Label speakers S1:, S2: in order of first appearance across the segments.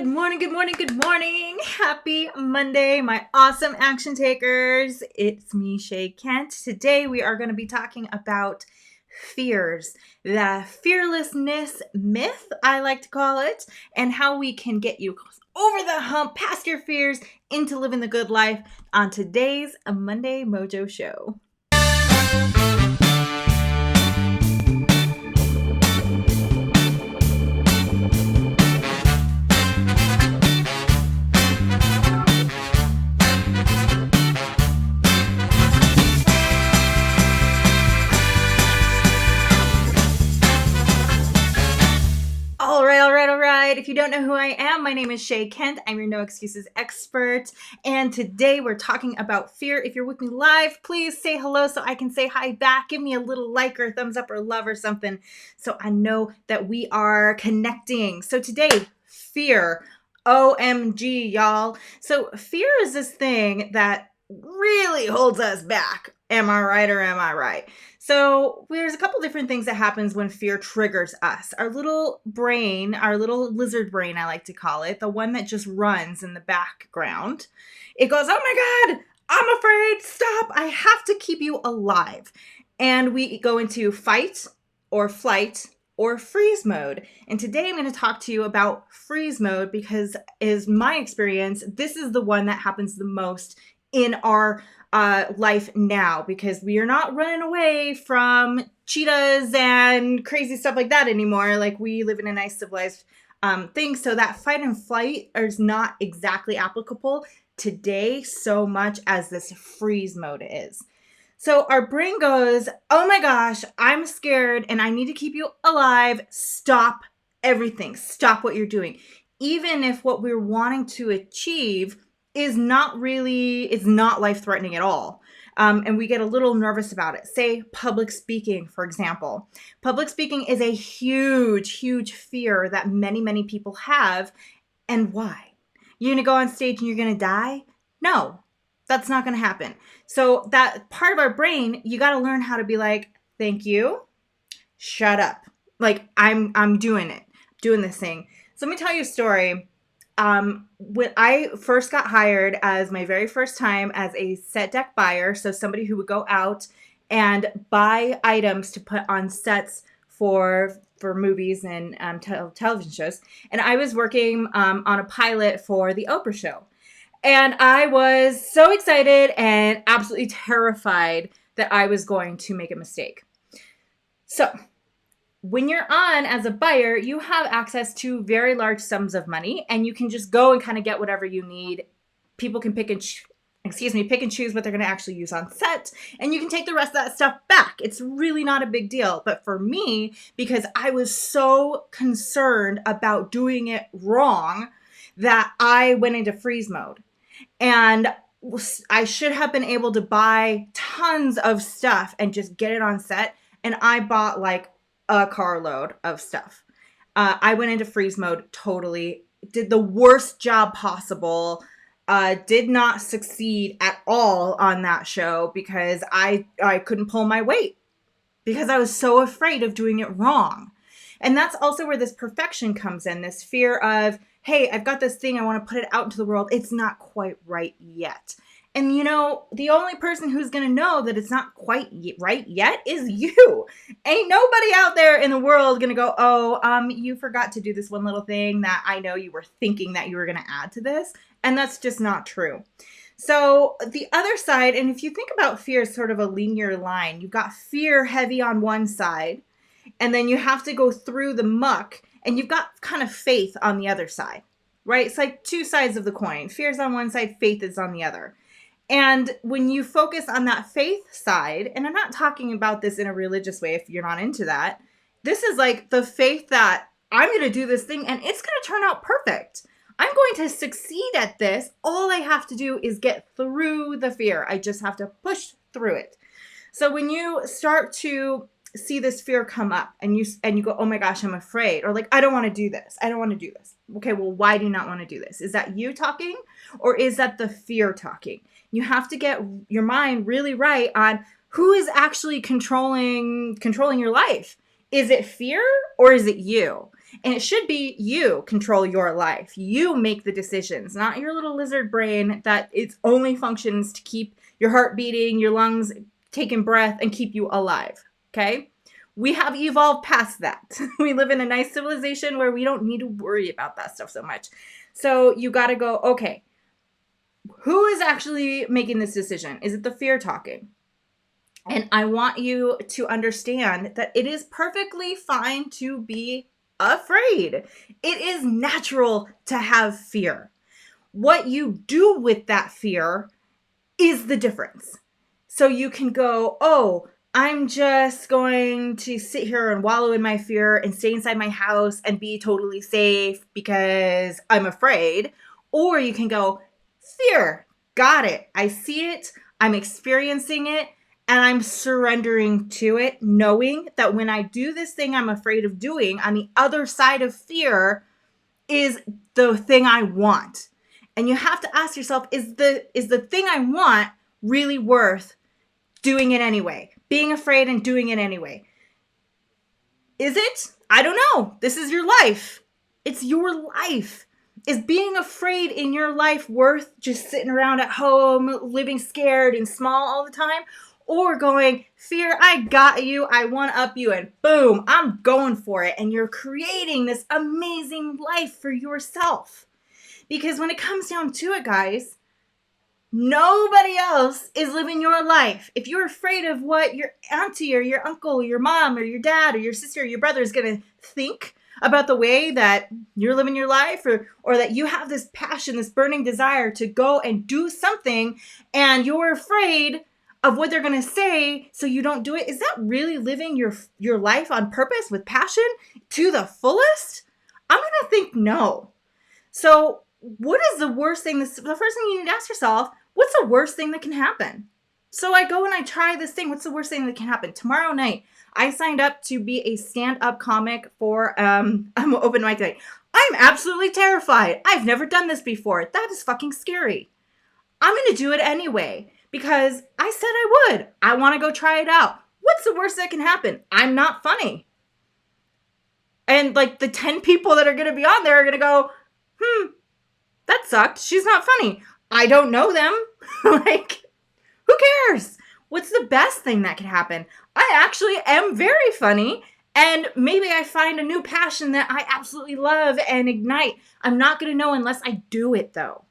S1: Good morning, good morning, good morning. Happy Monday, my awesome action takers. It's me, Shay Kent. Today we are going to be talking about fears, the fearlessness myth, I like to call it, and how we can get you over the hump, past your fears, into living the good life on today's Monday Mojo Show. All right. If you don't know who I am, my name is Shay Kent. I'm your No Excuses expert. And today we're talking about fear. If you're with me live, please say hello so I can say hi back. Give me a little like or thumbs up or love or something so I know that we are connecting. So today, fear. OMG, y'all. So fear is this thing that really holds us back. Am I right or am I right? So there's a couple different things that happens when fear triggers us. Our little brain, our little lizard brain, I like to call it, the one that just runs in the background. It goes, oh my God, I'm afraid, stop, I have to keep you alive. And we go into fight or flight or freeze mode. And today I'm going to talk to you about freeze mode because is my experience, this is the one that happens the most in our life now, because we are not running away from cheetahs and crazy stuff like that anymore. Like, we live in a nice civilized thing. So that fight and flight is not exactly applicable today so much as this freeze mode is. So our brain goes, oh my gosh, I'm scared and I need to keep you alive. Stop everything. Stop what you're doing. Even if what we're wanting to achieve is not life-threatening at all. And we get a little nervous about it. Say public speaking, for example. Public speaking is a huge, huge fear that many, many people have. And why? You're going to go on stage and you're going to die? No, that's not going to happen. So that part of our brain, you got to learn how to be like, thank you, shut up. Like, I'm doing it, doing this thing. So let me tell you a story. When I first got hired as my very first time as a set deck buyer, so somebody who would go out and buy items to put on sets for movies and television shows. And I was working on a pilot for the Oprah show. And I was so excited and absolutely terrified that I was going to make a mistake. So when you're on as a buyer, you have access to very large sums of money, and you can just go and kind of get whatever you need. People can pick and choose what they're going to actually use on set, and you can take the rest of that stuff back. It's really not a big deal. But for me, because I was so concerned about doing it wrong, that I went into freeze mode. And I should have been able to buy tons of stuff and just get it on set. And I bought like a carload of stuff. I went into freeze mode totally, did the worst job possible, did not succeed at all on that show because I couldn't pull my weight because I was so afraid of doing it wrong. And that's also where this perfection comes in, this fear of, hey, I've got this thing, I want to put it out into the world. It's not quite right yet. And you know, the only person who's going to know that it's not quite right yet is you. Ain't nobody out there in the world going to go, oh, you forgot to do this one little thing that I know you were thinking that you were going to add to this. And that's just not true. So the other side, and if you think about fear as sort of a linear line, you've got fear heavy on one side, and then you have to go through the muck, and you've got kind of faith on the other side, right? It's like two sides of the coin. Fear's on one side, faith is on the other. And when you focus on that faith side, and I'm not talking about this in a religious way if you're not into that, this is like the faith that I'm going to do this thing and it's going to turn out perfect. I'm going to succeed at this. All I have to do is get through the fear. I just have to push through it. So when you start to see this fear come up and you go, oh my gosh, I'm afraid, or like, I don't want to do this. I don't want to do this. Okay, well, why do you not want to do this? Is that you talking, or is that the fear talking? You have to get your mind really right on who is actually controlling your life. Is it fear or is it you? And it should be you control your life. You make the decisions, not your little lizard brain that its only functions to keep your heart beating, your lungs taking breath, and keep you alive. Okay? We have evolved past that. We live in a nice civilization where we don't need to worry about that stuff so much. So you got to go, okay, who is actually making this decision? Is it the fear talking? And I want you to understand that it is perfectly fine to be afraid. It is natural to have fear. What you do with that fear is the difference. So you can go, oh, I'm just going to sit here and wallow in my fear and stay inside my house and be totally safe because I'm afraid. Or you can go, fear, got it. I see it. I'm experiencing it. And I'm surrendering to it, knowing that when I do this thing I'm afraid of doing, on the other side of fear is the thing I want. And you have to ask yourself, is the thing I want really worth doing it anyway? Being afraid and doing it anyway. Is it? I don't know. This is your life. It's your life. Is being afraid in your life worth just sitting around at home, living scared and small all the time? Or going, fear, I got you, I want up you, and boom, I'm going for it. And you're creating this amazing life for yourself. Because when it comes down to it, guys, nobody else is living your life. If you're afraid of what your auntie or your uncle or your mom or your dad or your sister or your brother is going to think about the way that you're living your life, or that you have this passion, this burning desire to go and do something, and you're afraid of what they're going to say, so you don't do it. Is that really living your life on purpose with passion to the fullest? I'm going to think no. So what is the worst thing? The first thing you need to ask yourself, what's the worst thing that can happen? So I go and I try this thing. What's the worst thing that can happen? Tomorrow night, I signed up to be a stand-up comic for I'm open mic night. I'm absolutely terrified. I've never done this before. That is fucking scary. I'm going to do it anyway. Because I said I would. I want to go try it out. What's the worst that can happen? I'm not funny. And like the 10 people that are going to be on there are going to go, that sucked. She's not funny. I don't know them. Like, who cares? What's the best thing that can happen? I actually am very funny. And maybe I find a new passion that I absolutely love and ignite. I'm not going to know unless I do it though.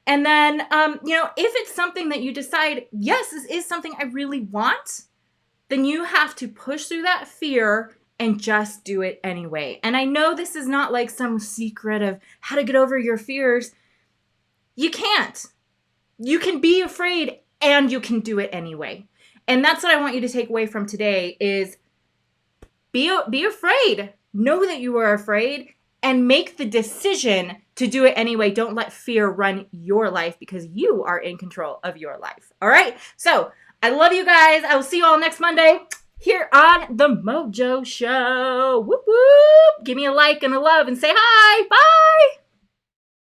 S1: And then, if it's something that you decide, yes, this is something I really want, then you have to push through that fear and just do it anyway. And I know this is not like some secret of how to get over your fears. You can't. You can be afraid and you can do it anyway. And that's what I want you to take away from today is be afraid. Know that you are afraid and make the decision to do it anyway. Don't let fear run your life because you are in control of your life. All right? So I love you guys. I will see you all next Monday here on The Mojo Show. Whoop, whoop. Give me a like and a love and say hi. Bye.